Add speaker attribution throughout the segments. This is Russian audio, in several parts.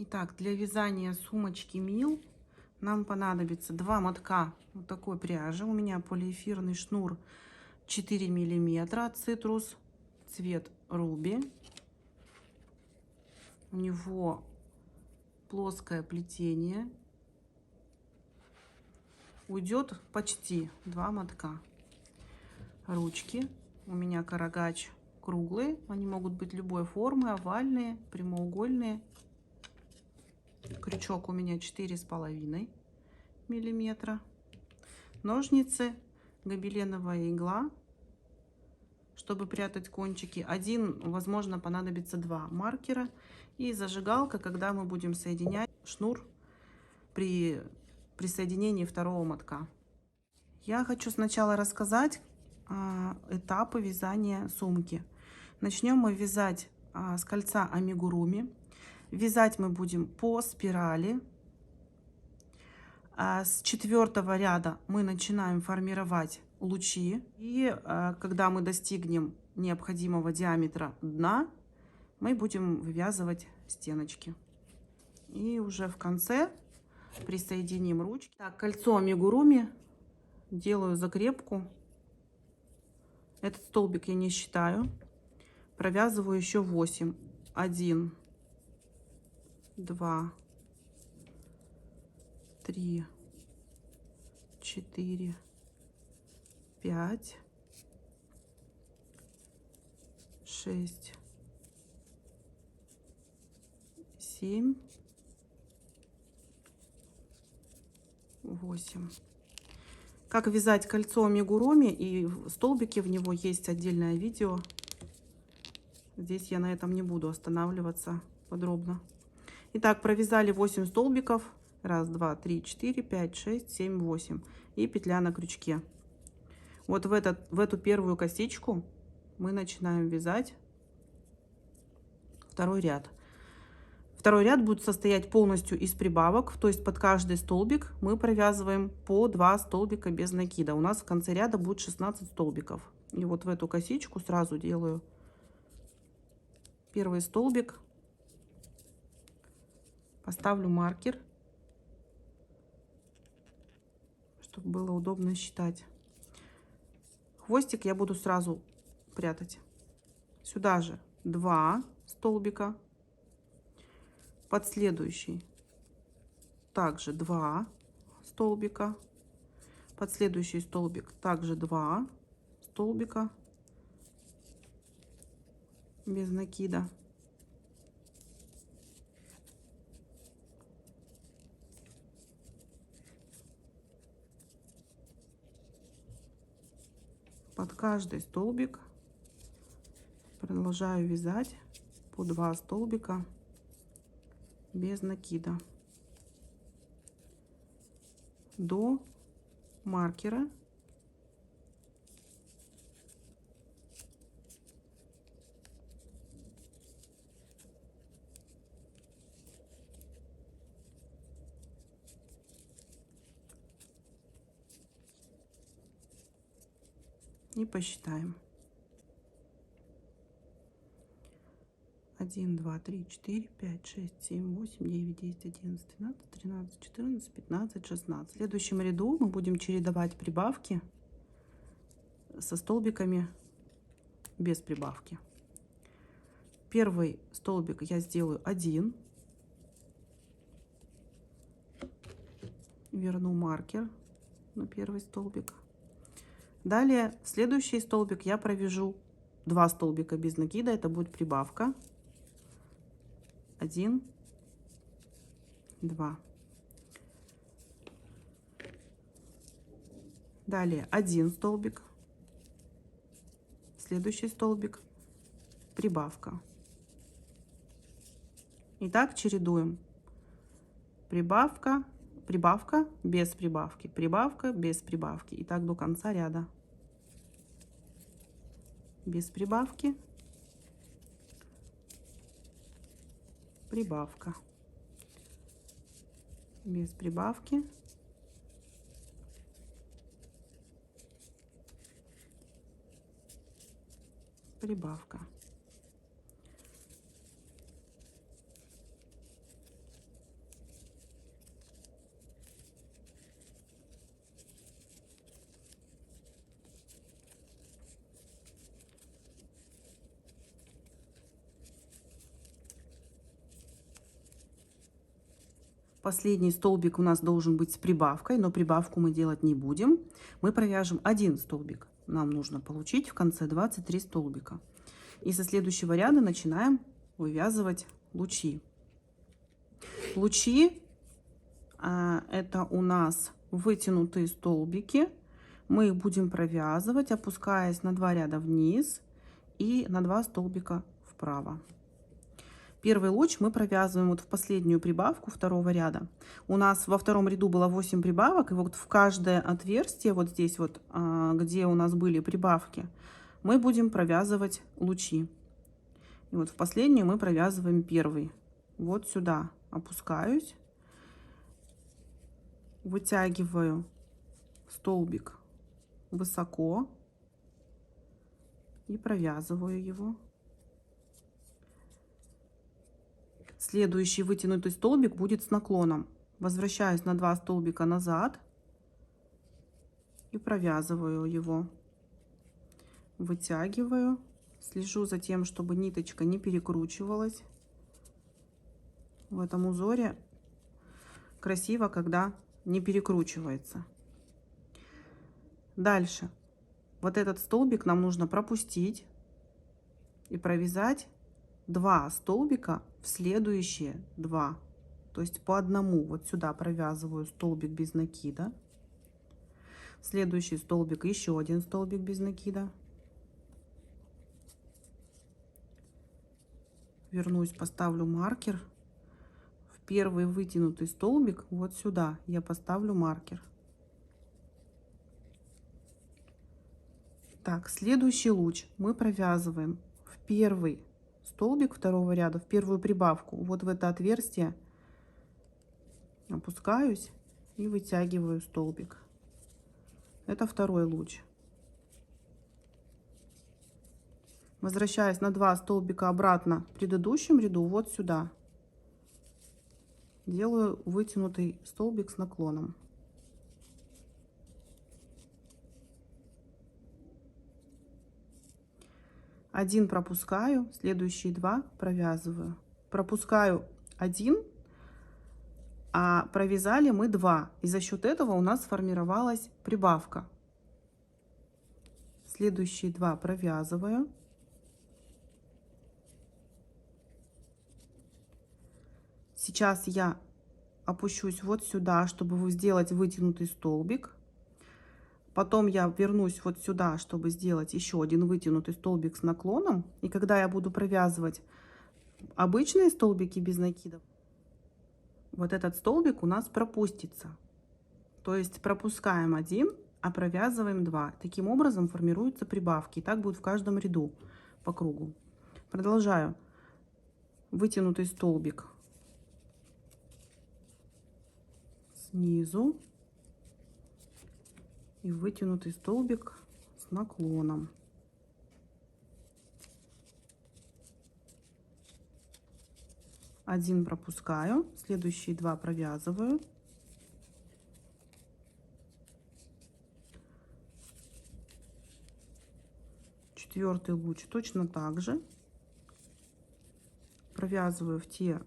Speaker 1: Итак, для вязания сумочки Мил нам понадобится 2 мотка вот такой пряжи. У меня полиэфирный шнур 4 миллиметра, цитрус, цвет руби. У него плоское плетение. Уйдет почти 2 мотка. Ручки у меня карагач круглые. Они могут быть любой формы, овальные, прямоугольные. Крючок у меня 4,5 миллиметра. Ножницы, гобеленовая игла, чтобы прятать кончики. Один, возможно, понадобится 2 маркера. И зажигалка, когда мы будем соединять шнур при соединении второго мотка. Я хочу сначала рассказать этапы вязания сумки. Начнем мы вязать с кольца амигуруми. Вязать мы будем по спирали. С 4-го ряда мы начинаем формировать лучи. И когда мы достигнем необходимого диаметра дна, мы будем вывязывать стеночки. И уже в конце присоединим ручки. Так, кольцо амигуруми. Делаю закрепку. Этот столбик я не считаю. Провязываю еще 8. 1, 2, 3, 4, 5, 6, 7, 8. Как вязать кольцо амигуруми и столбики в него, есть отдельное видео. Здесь я на этом не буду останавливаться подробно. Итак, провязали 8 столбиков. 1, 2, 3, 4, 5, 6, 7, 8. И петля на крючке. Вот в эту первую косичку мы начинаем вязать второй ряд. Второй ряд будет состоять полностью из прибавок, то есть под каждый столбик мы провязываем по 2 столбика без накида. У нас в конце ряда будет 16 столбиков. И вот в эту косичку сразу делаю первый столбик, поставлю маркер, чтобы было удобно считать. Хвостик я буду сразу прятать. Сюда же 2 столбика. Под следующий также 2 столбика. Под следующий столбик также 2 столбика без накида. Под каждый столбик продолжаю вязать по 2 столбика без накида до маркера. И посчитаем. 1, 2, 3, 4, 5, 6, 7, 8, 9, 10, 11, 12, 13, 14, 15, 16. В следующем ряду мы будем чередовать прибавки со столбиками без прибавки. Первый столбик я сделаю 1. Верну маркер на первый столбик. Далее следующий столбик я провяжу 2 столбика без накида. Это будет прибавка. 1, 2. Далее 1 столбик. Следующий столбик. Прибавка. Итак, чередуем. Прибавка, прибавка, без прибавки, прибавка, без прибавки. И так до конца ряда. Без прибавки. Прибавка. Без прибавки. Прибавка. Последний столбик у нас должен быть с прибавкой, но прибавку мы делать не будем. Мы провяжем один столбик. Нам нужно получить в конце 23 столбика. И со следующего ряда начинаем вывязывать лучи. Лучи это у нас вытянутые столбики. Мы их будем провязывать, опускаясь на 2 ряда вниз и на 2 столбика вправо. Первый луч мы провязываем вот в последнюю прибавку второго ряда. У нас во втором ряду было 8 прибавок, и вот в каждое отверстие, вот здесь вот, где у нас были прибавки, мы будем провязывать лучи. И вот в последнюю мы провязываем первый. Вот сюда опускаюсь, вытягиваю столбик высоко и провязываю его. Следующий вытянутый столбик будет с наклоном. Возвращаюсь на 2 столбика назад и провязываю его. Вытягиваю, слежу за тем, чтобы ниточка не перекручивалась. В этом узоре красиво, когда не перекручивается. Дальше. Вот этот столбик нам нужно пропустить и провязать 2 столбика в следующие 2. То есть по одному. Вот сюда провязываю столбик без накида. В следующий столбик еще один столбик без накида. Вернусь, поставлю маркер. В первый вытянутый столбик вот сюда я поставлю маркер. Так, следующий луч мы провязываем в первый столбик второго ряда, в первую прибавку, вот в это отверстие опускаюсь и вытягиваю столбик. Это второй луч. Возвращаясь на 2 столбика обратно в предыдущем ряду, вот сюда делаю вытянутый столбик с наклоном. Один пропускаю, следующие 2 провязываю. Пропускаю 1, а провязали мы 2. И за счет этого у нас сформировалась прибавка. Следующие 2 провязываю. Сейчас я опущусь вот сюда, чтобы сделать вытянутый столбик. Потом я вернусь вот сюда, чтобы сделать еще один вытянутый столбик с наклоном. И когда я буду провязывать обычные столбики без накидов, вот этот столбик у нас пропустится. То есть пропускаем 1, а провязываем 2. Таким образом формируются прибавки. И так будет в каждом ряду по кругу. Продолжаю. Вытянутый столбик снизу и вытянутый столбик с наклоном. Один пропускаю, следующие 2 провязываю. Четвертый луч точно так же провязываю в те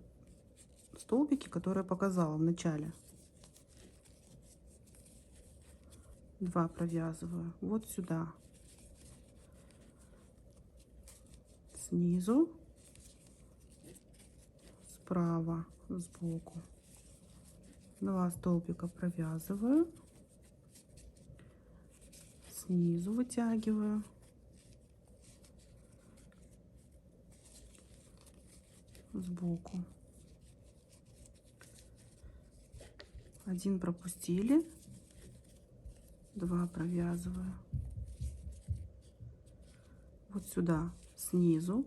Speaker 1: столбики, которые я показала в начале. 2 провязываю вот сюда, снизу, справа, сбоку. 2 столбика провязываю, снизу вытягиваю, сбоку. 1 пропустили, 2 провязываю вот сюда, снизу,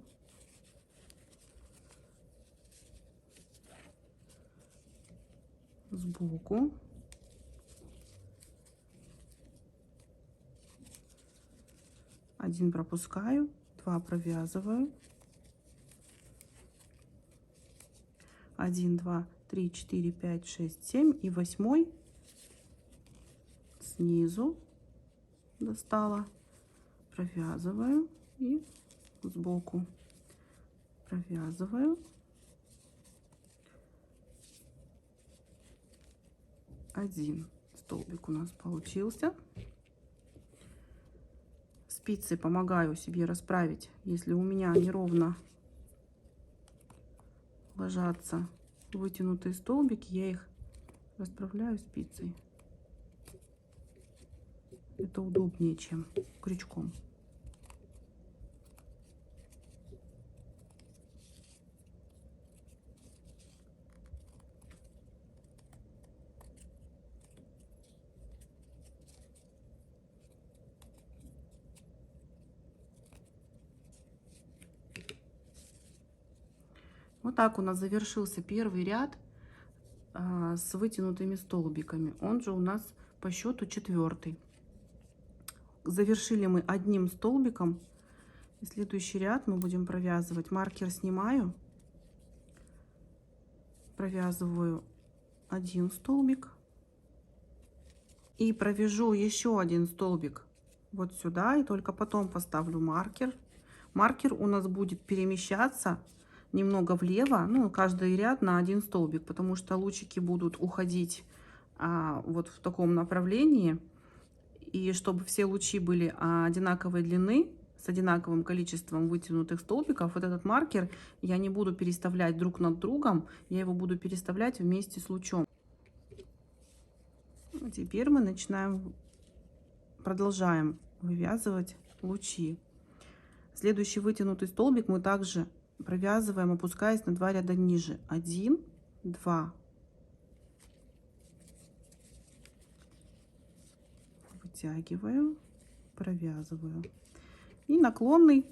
Speaker 1: сбоку, 1 пропускаю, 2 провязываю, 1, 2, 3, 4, 5, 6, 7 и 8 снизу достала, провязываю и сбоку провязываю, 1 столбик у нас получился. Спицей помогаю себе расправить, если у меня неровно ложатся вытянутые столбики, я их расправляю спицей. Это удобнее, чем крючком. Вот так у нас завершился первый ряд с вытянутыми столбиками. Он же у нас по счету 4-й. Завершили мы одним столбиком. И следующий ряд мы будем провязывать. Маркер снимаю, провязываю 1 столбик и провяжу еще 1 столбик вот сюда, и только потом поставлю маркер. Маркер у нас будет перемещаться немного влево, ну, каждый ряд на 1 столбик, потому что лучики будут уходить вот в таком направлении. И чтобы все лучи были одинаковой длины, с одинаковым количеством вытянутых столбиков, вот этот маркер я не буду переставлять друг над другом, я его буду переставлять вместе с лучом. Теперь мы продолжаем вывязывать лучи. Следующий вытянутый столбик мы также провязываем, опускаясь на 2 ряда ниже. 1, 2. Вытягиваю, провязываю. И наклонный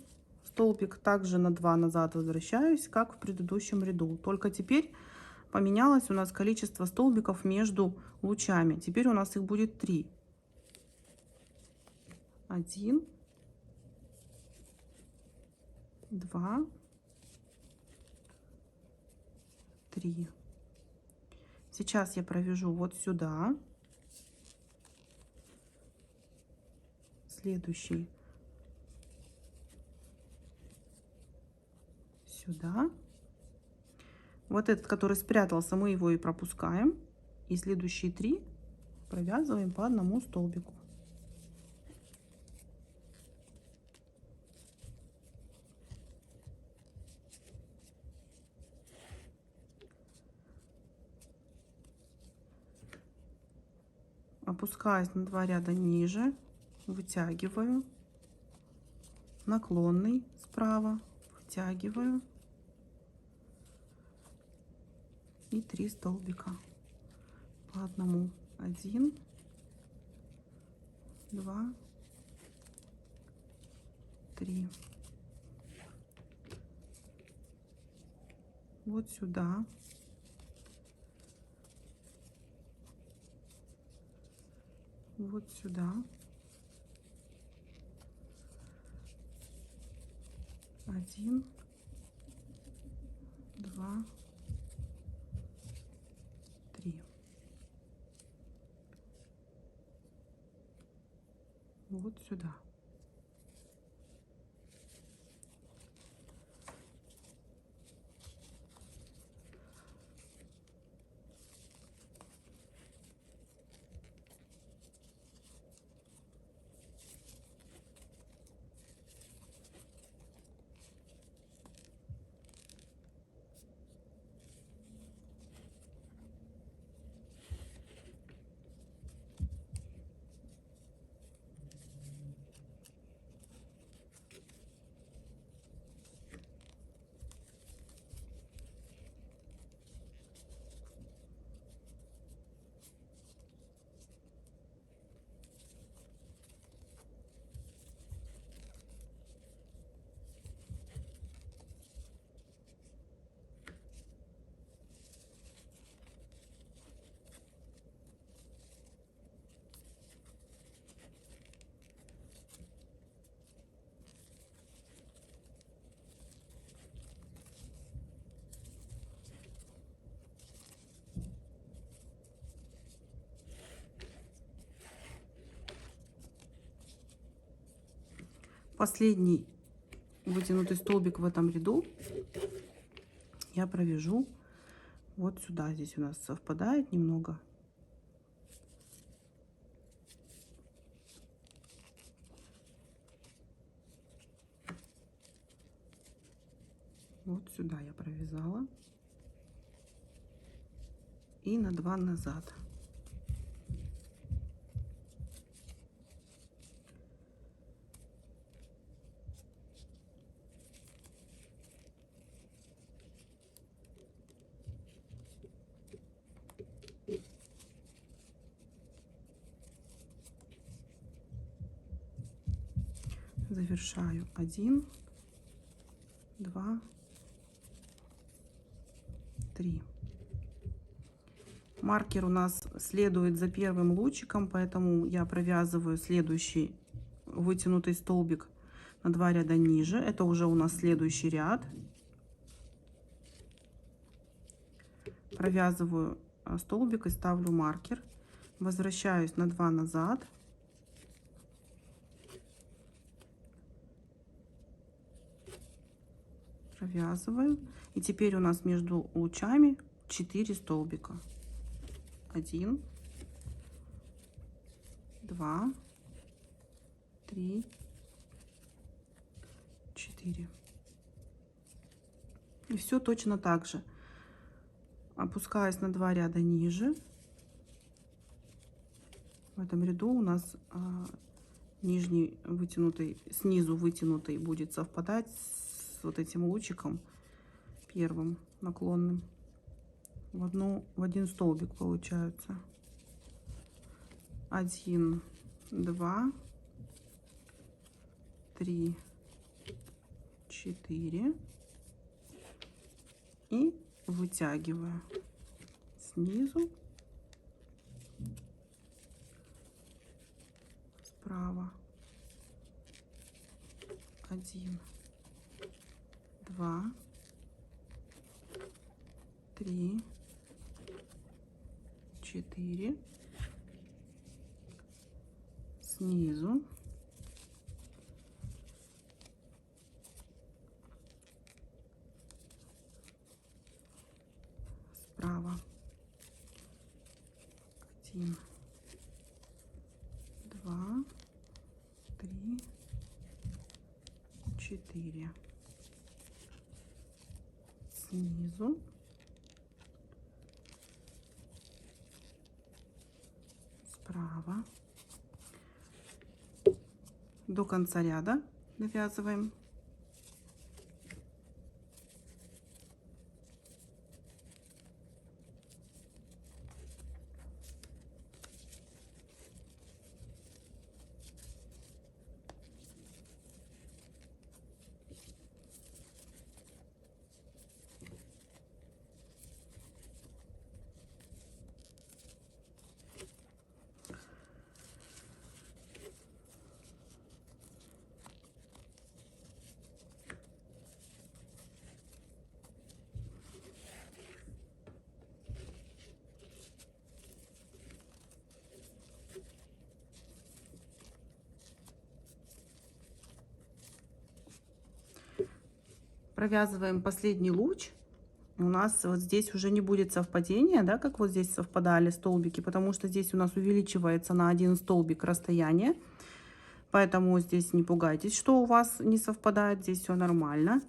Speaker 1: столбик также на 2 назад возвращаюсь, как в предыдущем ряду. Только теперь поменялось у нас количество столбиков между лучами. Теперь у нас их будет 3. 1, 2, 3. Сейчас я провяжу вот сюда. Следующий сюда. Вот этот, который спрятался, мы его и пропускаем. И следующие 3 провязываем по 1 столбику. Опускаюсь на 2 ряда ниже, вытягиваю, наклонный справа, вытягиваю и 3 столбика по 1. 1, 2, 3. Вот сюда. Вот сюда. 1, 2, 3. Вот сюда. Последний вытянутый столбик в этом ряду я провяжу вот сюда. Здесь у нас совпадает немного. Вот сюда я провязала. И на 2 назад. Завершаю 1, 2, 3. Маркер у нас следует за первым лучиком, поэтому я провязываю следующий вытянутый столбик на 2 ряда ниже. Это уже у нас следующий ряд. Провязываю столбик и ставлю маркер. Возвращаюсь на 2 назад. Провязываю. И теперь у нас между лучами 4 столбика. 1, 2, 3, 4. И все точно так же. Опускаюсь на 2 ряда ниже. В этом ряду у нас нижний вытянутый, снизу вытянутый будет совпадать с вот этим лучиком первым наклонным. В один столбик получается. 1, 2, 3, 4. И вытягиваю снизу справа. 1, 2, 3, 4. Снизу. Справа. 1, 2, 3, 4. Снизу. Справа. До конца ряда довязываем. Провязываем последний луч. У нас вот здесь уже не будет совпадения, да, как вот здесь совпадали столбики, потому что здесь у нас увеличивается на 1 столбик расстояние. Поэтому здесь не пугайтесь, что у вас не совпадает, здесь все нормально.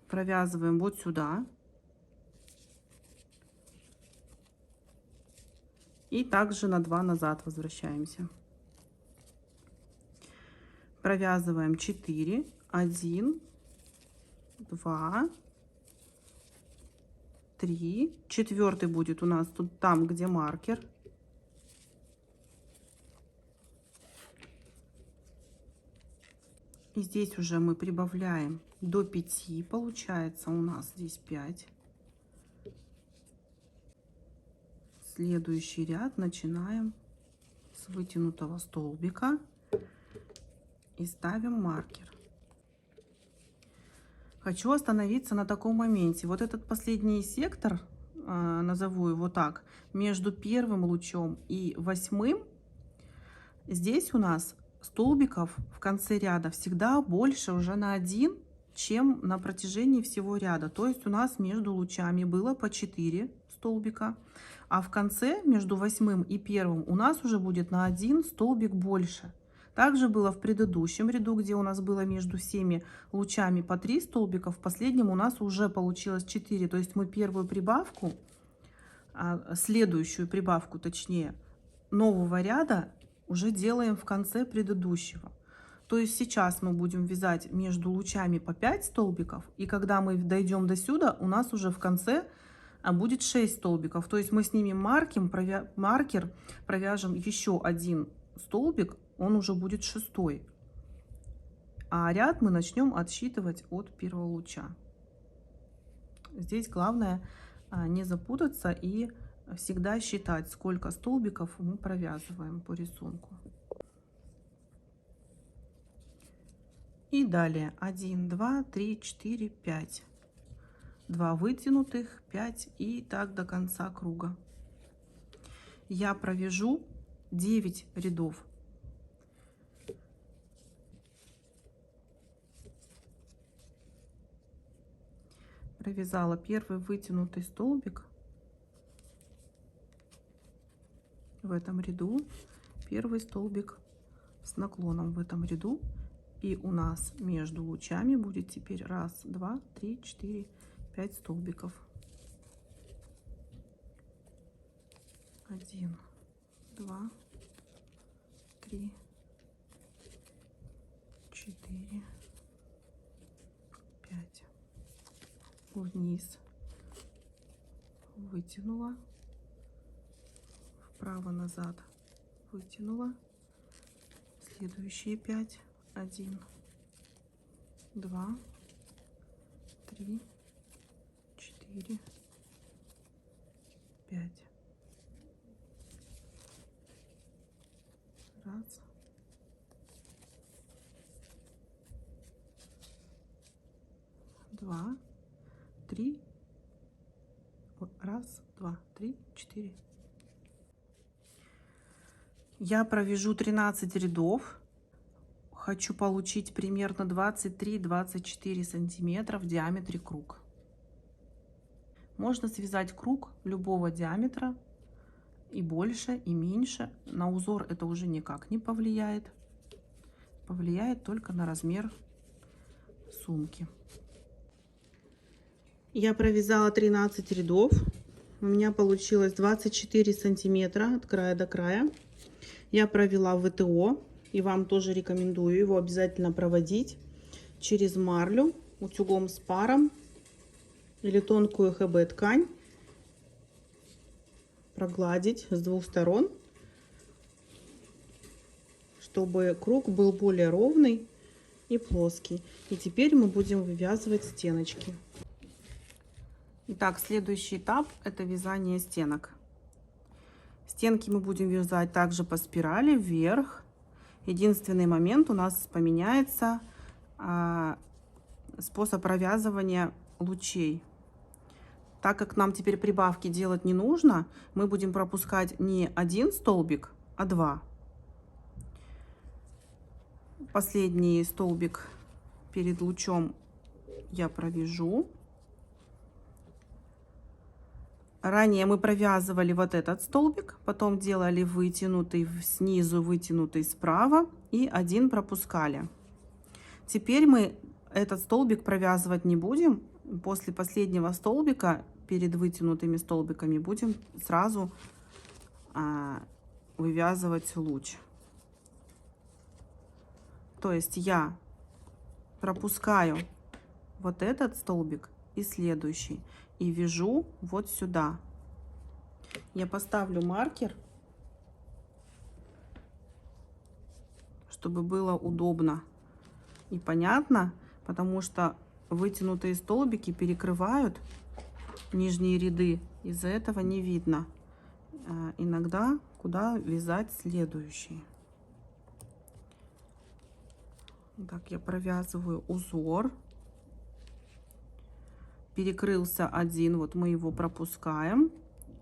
Speaker 1: Провязываем вот сюда. И также на 2 назад возвращаемся. Провязываем 4, 1, 2, 3. Четвертый будет у нас тут там, где маркер. И здесь уже мы прибавляем до 5, получается у нас здесь 5. Следующий ряд начинаем с вытянутого столбика и ставим маркер. Хочу остановиться на таком моменте. Вот этот последний сектор, назову его так, между первым лучом и 8, здесь у нас столбиков в конце ряда всегда больше уже на 1, чем на протяжении всего ряда. То есть у нас между лучами было по 4 столбика, а в конце между 8 и 1 у нас уже будет на 1 столбик больше. Также было в предыдущем ряду, где у нас было между всеми лучами по 3 столбика, в последнем у нас уже получилось 4. То есть мы первую прибавку, следующую прибавку, точнее, нового ряда уже делаем в конце предыдущего. То есть сейчас мы будем вязать между лучами по 5 столбиков, и когда мы дойдем до сюда, у нас уже в конце будет 6 столбиков. То есть мы снимем маркер, провяжем еще один столбик, он уже будет 6-й. А ряд мы начнем отсчитывать от первого луча. Здесь главное не запутаться и всегда считать, сколько столбиков мы провязываем по рисунку. И далее 1, 2, 3, 4, 5. 2 вытянутых, 5 и так до конца круга. Я провяжу 9 рядов. Провязала первый вытянутый столбик в этом ряду, первый столбик с наклоном в этом ряду, и у нас между лучами будет теперь 1, 2, 3, 4, 5 столбиков. 1, 2, 3, 4, 5. Вниз вытянула, вправо назад вытянула, следующие 5, 1, 2, 3, 4, 5. Раз, два, 3, 1, 2, 3, 4. Я провяжу 13 рядов. Хочу получить примерно 23-24 сантиметра в диаметре круг. Можно связать круг любого диаметра, и больше, и меньше. На узор это уже никак не повлияет. Повлияет только на размер сумки. Я провязала 13 рядов. У меня получилось 24 сантиметра от края до края. Я провела ВТО, и вам тоже рекомендую его обязательно проводить через марлю утюгом с паром или тонкую ХБ ткань, прогладить с двух сторон, чтобы круг был более ровный и плоский. И теперь мы будем вывязывать стеночки. Итак, следующий этап — это вязание стенок. Стенки мы будем вязать также по спирали вверх. Единственный момент, у нас поменяется способ провязывания лучей. Так как нам теперь прибавки делать не нужно, мы будем пропускать не один столбик, а 2. Последний столбик перед лучом я провяжу. Ранее мы провязывали вот этот столбик, потом делали вытянутый снизу, вытянутый справа и один пропускали. Теперь мы этот столбик провязывать не будем. После последнего столбика перед вытянутыми столбиками будем сразу вывязывать луч. То есть я пропускаю вот этот столбик и следующий и вяжу вот сюда. Я поставлю маркер, чтобы было удобно и понятно, потому что вытянутые столбики перекрывают нижние ряды, из-за этого не видно иногда, куда вязать следующие. Так, я провязываю узор. Перекрылся один, вот мы его пропускаем,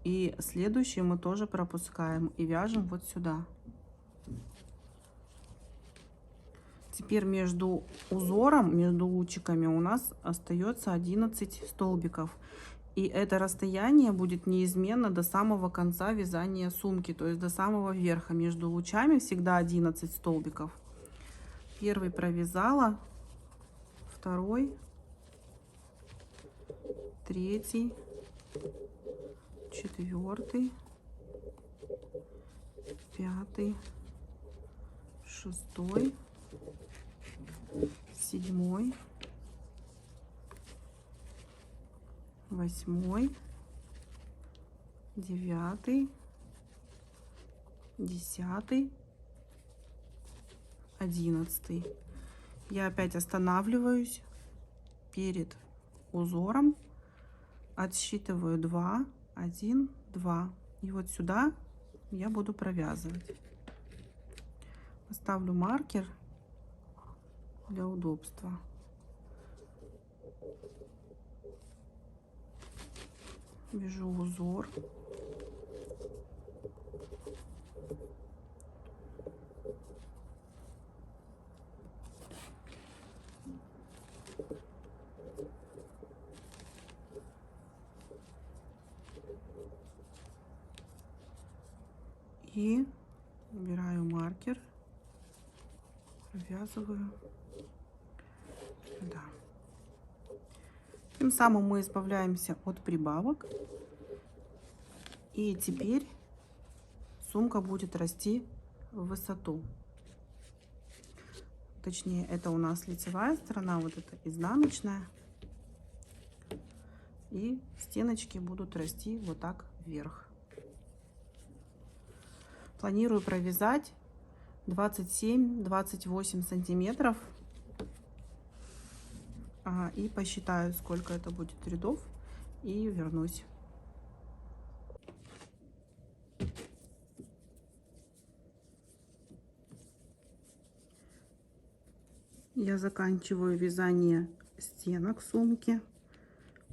Speaker 1: и следующий мы тоже пропускаем и вяжем вот сюда. Теперь между узором, между лучиками у нас остается 11 столбиков, и это расстояние будет неизменно до самого конца вязания сумки, то есть до самого верха. Между лучами всегда 11 столбиков. Первый провязала, второй, третий, четвертый, пятый, шестой, седьмой, восьмой, девятый, 10, 11. Я опять останавливаюсь перед узором, отсчитываю 2, 1, 2. И вот сюда я буду провязывать. Поставлю маркер для удобства. Вяжу узор. И убираю маркер, провязываю сюда. Тем самым мы избавляемся от прибавок. И теперь сумка будет расти в высоту. Точнее, это у нас лицевая сторона, вот это изнаночная. И стеночки будут расти вот так вверх. Планирую провязать 27-28 сантиметров. И посчитаю, сколько это будет рядов, и вернусь. Я заканчиваю вязание стенок сумки.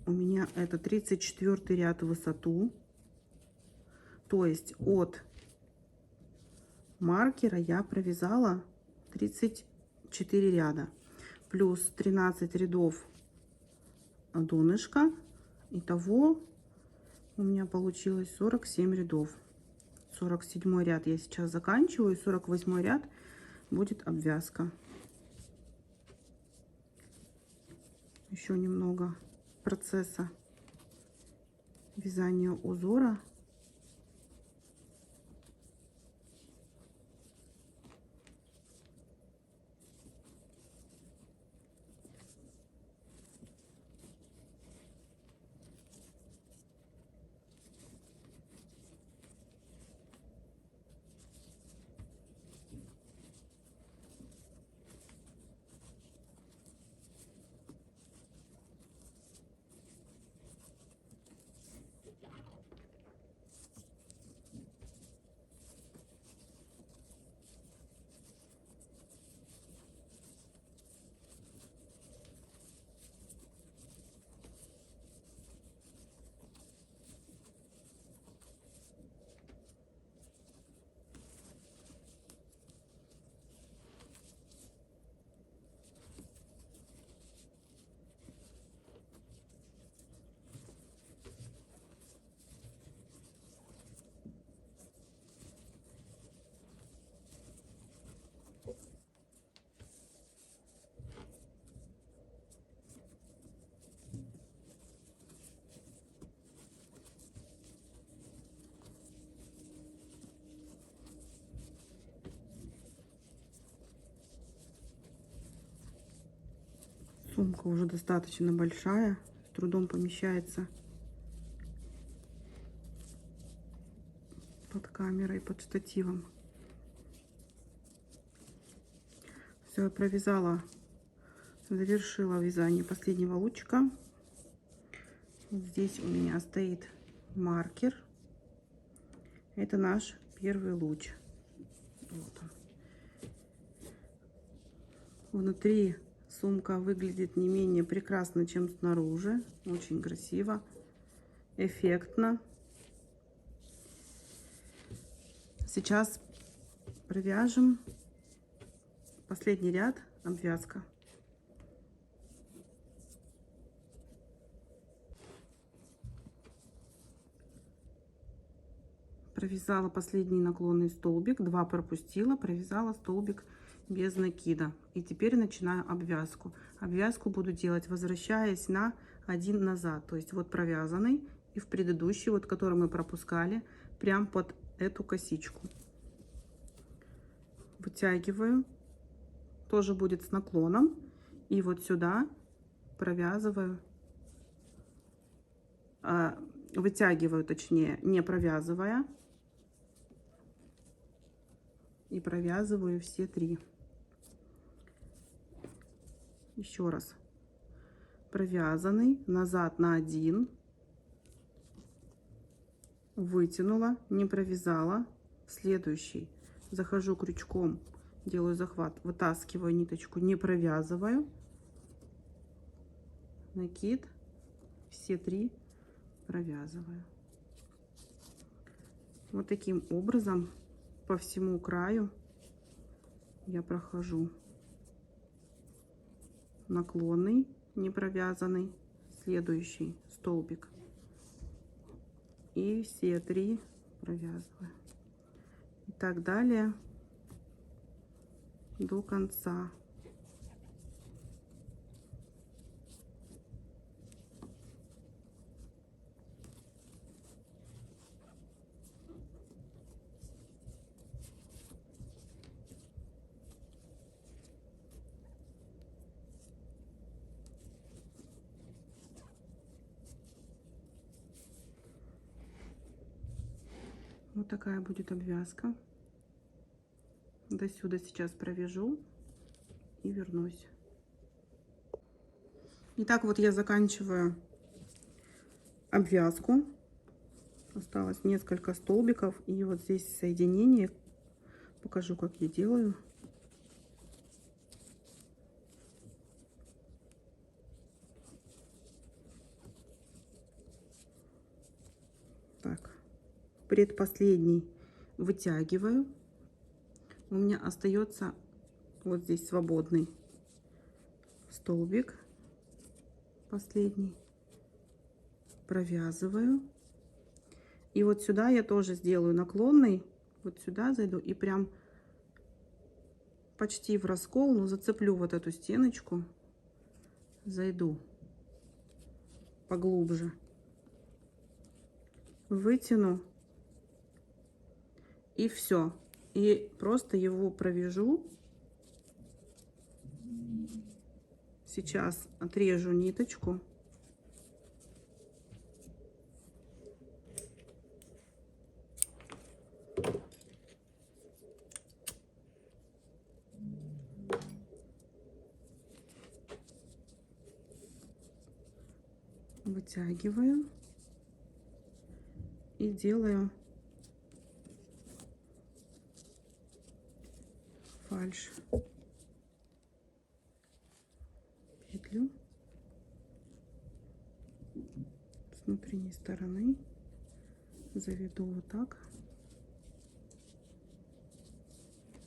Speaker 1: У меня это 34 ряд в высоту. То есть от маркера я провязала 34 ряда. Плюс 13 рядов донышка. Итого у меня получилось 47 рядов. 47 ряд я сейчас заканчиваю. 48 ряд будет обвязка. Еще немного процесса вязания узора. Сумка уже достаточно большая, с трудом помещается под камерой, под штативом. Все, я провязала, завершила вязание последнего лучика. Вот здесь у меня стоит маркер. Это наш первый луч. Вот он. Внутри сумка выглядит не менее прекрасно, чем снаружи. Очень красиво, эффектно. Сейчас провяжем последний ряд, обвязка. Провязала последний наклонный столбик, 2 пропустила, провязала столбик без накида. И теперь начинаю обвязку. Обвязку буду делать, возвращаясь на один назад. То есть вот провязанный и в предыдущий, вот который мы пропускали, прям под эту косичку. Вытягиваю. Тоже будет с наклоном. И вот сюда провязываю. Вытягиваю, точнее, не провязывая. И провязываю все 3. Еще раз. Провязанный, назад на 1. Вытянула, не провязала. Следующий. Захожу крючком, делаю захват, вытаскиваю ниточку, не провязываю. Накид. Все 3 провязываю. Вот таким образом по всему краю я прохожу. Наклонный, не провязанный, следующий столбик. И все 3 провязываю. И так далее до конца. Вот такая будет обвязка. До сюда сейчас провяжу и вернусь. Итак, вот я заканчиваю обвязку. Осталось несколько столбиков. И вот здесь соединение. Покажу, как я делаю. Так. Предпоследний вытягиваю. У меня остается вот здесь свободный столбик, последний, провязываю. И вот сюда я тоже сделаю наклонный, вот сюда зайду и прям почти в раскол, но зацеплю вот эту стеночку, зайду поглубже, вытяну. И все. И просто его провяжу. Сейчас отрежу ниточку. Вытягиваю. И делаю фальш, петлю с внутренней стороны, заведу вот так,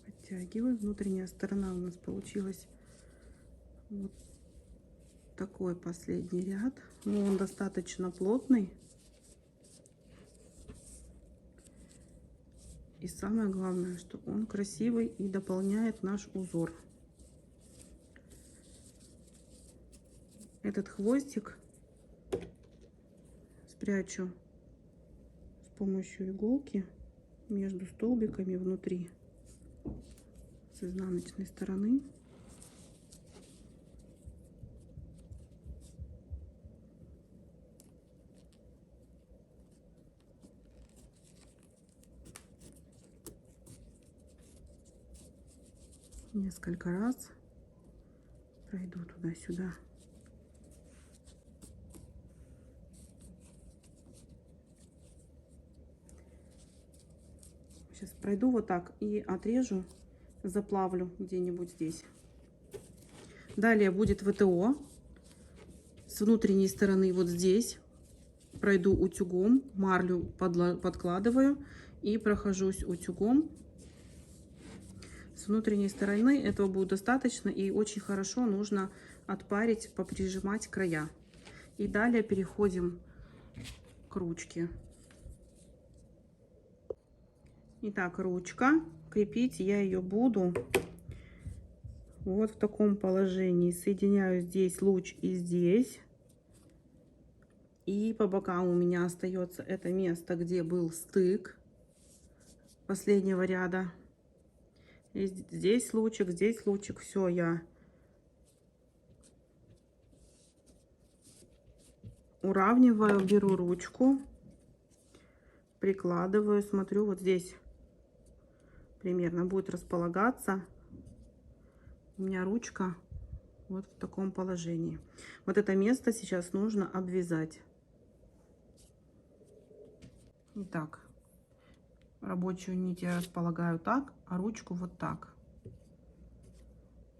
Speaker 1: подтягиваю. Внутренняя сторона у нас получилась вот такой последний ряд, но он достаточно плотный. И самое главное, что он красивый и дополняет наш узор. Этот хвостик спрячу с помощью иголки между столбиками внутри, с изнаночной стороны. Несколько раз пройду туда-сюда. Сейчас пройду вот так и отрежу, заплавлю где-нибудь здесь. Далее будет ВТО. С внутренней стороны вот здесь пройду утюгом, марлю подкладываю и прохожусь утюгом. С внутренней стороны этого будет достаточно, и очень хорошо нужно отпарить, поприжимать края. И далее переходим к ручке. Итак, ручка. Крепить я ее буду Вот в таком положении соединяю здесь луч и здесь. И по бокам у меня остается это место, где был стык последнего ряда. И здесь лучик, здесь лучик. Все, я уравниваю, беру ручку, прикладываю, смотрю, вот здесь примерно будет располагаться у меня ручка вот в таком положении. Вот это место сейчас нужно обвязать. Итак, рабочую нить я располагаю так, а ручку вот так.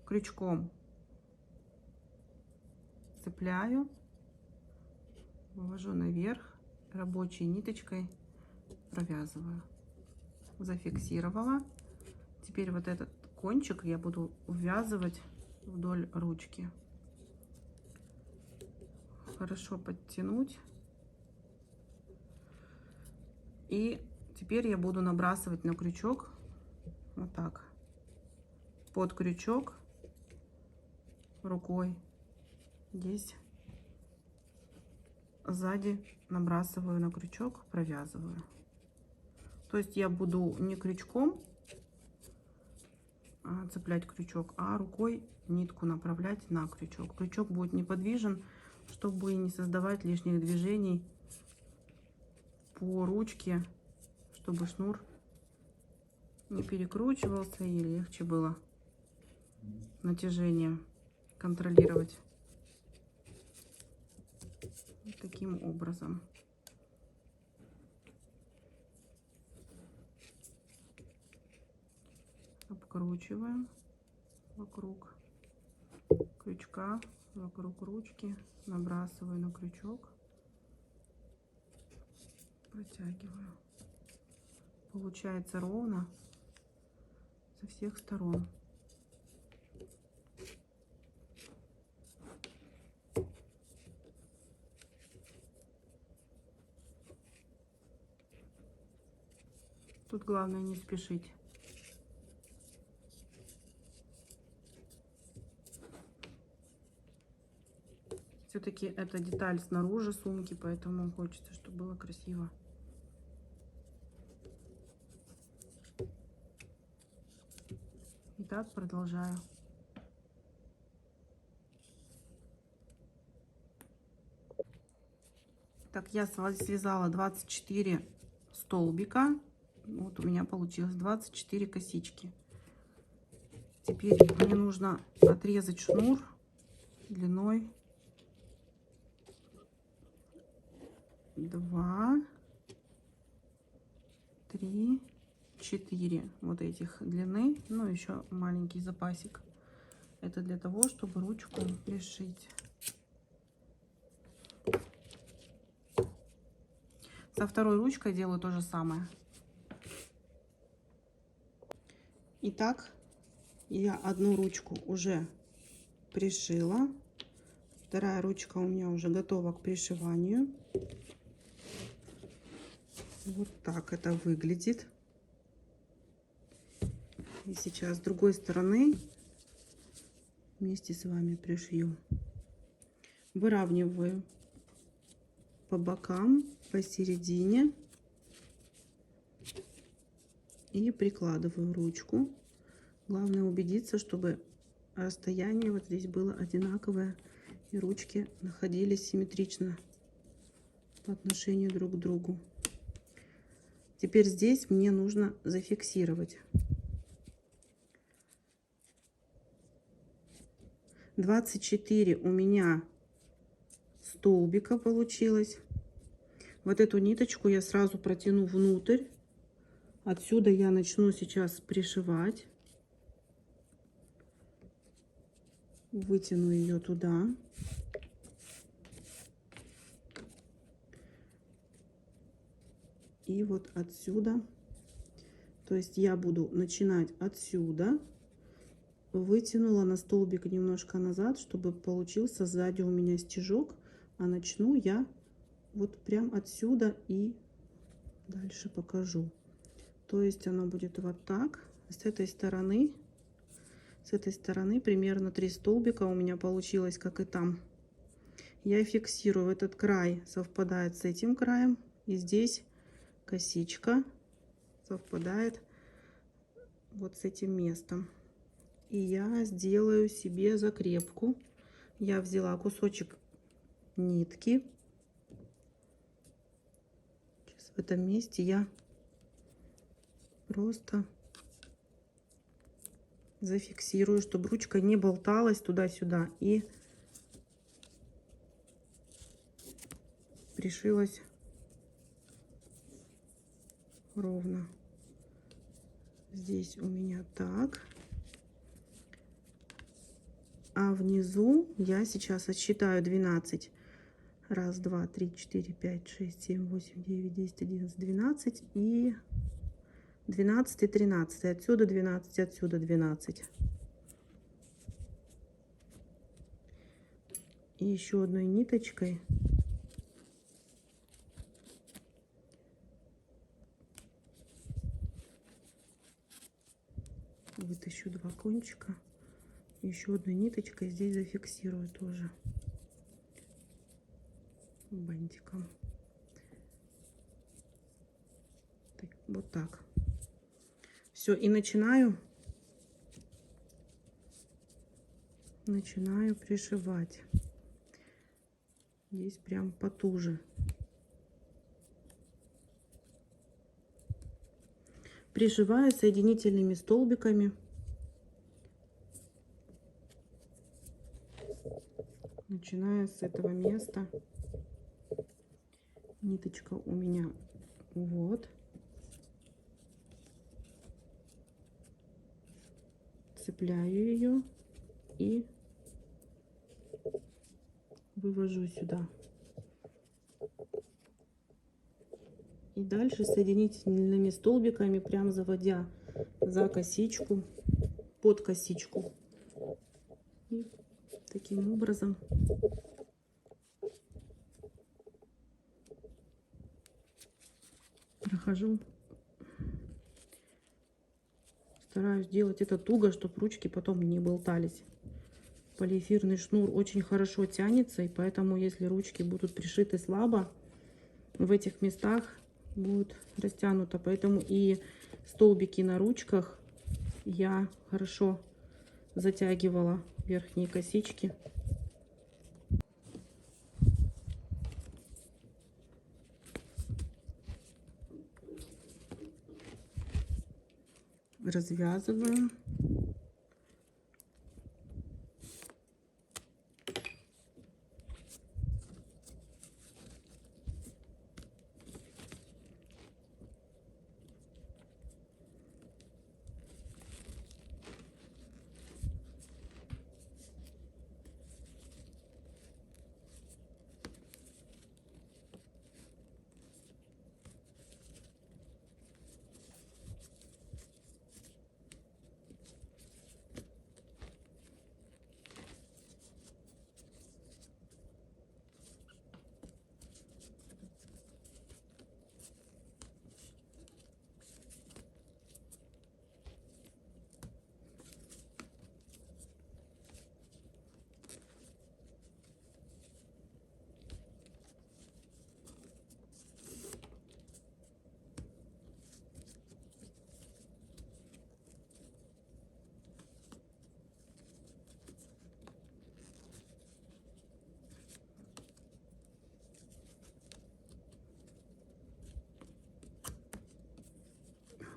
Speaker 1: Крючком цепляю, вывожу наверх, рабочей ниточкой провязываю. Зафиксировала. Теперь вот этот кончик я буду ввязывать вдоль ручки. Хорошо подтянуть. И теперь я буду набрасывать на крючок вот так. Под крючок рукой здесь сзади набрасываю на крючок, провязываю. То есть я буду не крючком цеплять крючок, а рукой нитку направлять на крючок. Крючок будет неподвижен, чтобы не создавать лишних движений по ручке, чтобы шнур не перекручивался и легче было натяжение контролировать. Вот таким образом. Обкручиваем вокруг крючка, вокруг ручки, набрасываю на крючок, протягиваю. Получается ровно со всех сторон. Тут главное не спешить. Все-таки это деталь снаружи сумки, поэтому хочется, чтобы было красиво. Итак, продолжаю. Так, я связала 24 столбика. Вот у меня получилось 24 косички. Теперь мне нужно отрезать шнур длиной 2, 3, 4 вот этих длины, ну еще маленький запасик. Это для того, чтобы ручку пришить. Со второй ручкой делаю то же самое. Итак, я одну ручку уже пришила. Вторая ручка у меня уже готова к пришиванию. Вот так это выглядит. И сейчас с другой стороны вместе с вами пришью. Выравниваю по бокам, посередине и прикладываю ручку. Главное убедиться, чтобы расстояние вот здесь было одинаковое и ручки находились симметрично по отношению друг к другу. Теперь здесь мне нужно зафиксировать. 24 у меня столбика получилось. Вот эту ниточку я сразу протяну внутрь. Отсюда я начну сейчас пришивать. Вытяну ее туда. И вот отсюда. То есть я буду начинать отсюда. Вытянула на столбик немножко назад, чтобы получился сзади у меня стежок. А начну я вот прям отсюда и дальше покажу. То есть оно будет вот так. С этой стороны С этой стороны примерно 3 столбика у меня получилось, как и там. Я фиксирую этот край, совпадает с этим краем. И здесь косичка совпадает вот с этим местом. И я сделаю себе закрепку. Я взяла кусочек нитки. Сейчас в этом месте я просто зафиксирую, чтобы ручка не болталась туда-сюда и пришилась ровно. Здесь у меня так. А внизу я сейчас отсчитаю 12. Раз, два, три, четыре, пять, шесть, семь, восемь, девять, 10, 11, 12 и 12 и 13. Отсюда 12, отсюда 12. И еще одной ниточкой вытащу 2 кончика. Еще одной ниточкой здесь зафиксирую тоже бантиком. Вот так. Все, и начинаю пришивать. Здесь прям потуже. Пришиваю соединительными столбиками. Начиная с этого места. Ниточка у меня вот. Цепляю ее и вывожу сюда. И дальше соединительными столбиками, прям заводя за косичку, под косичку. И таким образом прохожу. Стараюсь делать это туго, чтобы ручки потом не болтались. Полиэфирный шнур очень хорошо тянется, и поэтому, если ручки будут пришиты слабо, в этих местах будет растянуто. Поэтому и столбики на ручках я хорошо затягивала верхние косички. Развязываю.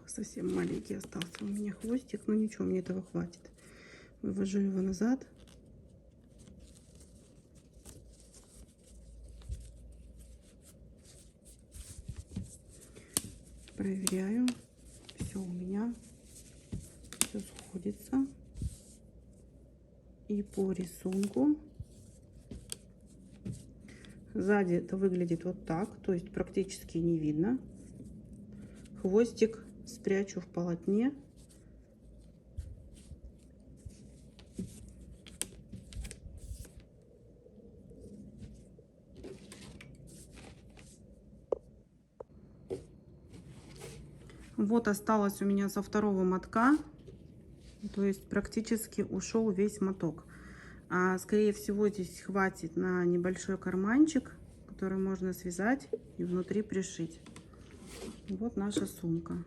Speaker 1: Совсем маленький остался у меня хвостик, но ничего, мне этого хватит. Вывожу его назад. Проверяю. Все у меня все сходится. И по рисунку сзади это выглядит вот так, то есть практически не видно. Хвостик спрячу в полотне. Вот осталось у меня со второго мотка То есть практически ушел весь моток. А скорее всего здесь хватит на небольшой карманчик, который можно связать и внутри пришить. Вот наша сумка.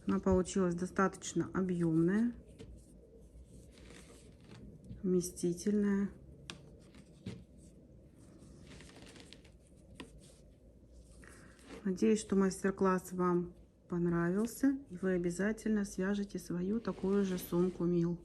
Speaker 1: Она получилась достаточно объемная, вместительная. Надеюсь, что мастер-класс вам понравился, и вы обязательно свяжете свою такую же сумку Мил.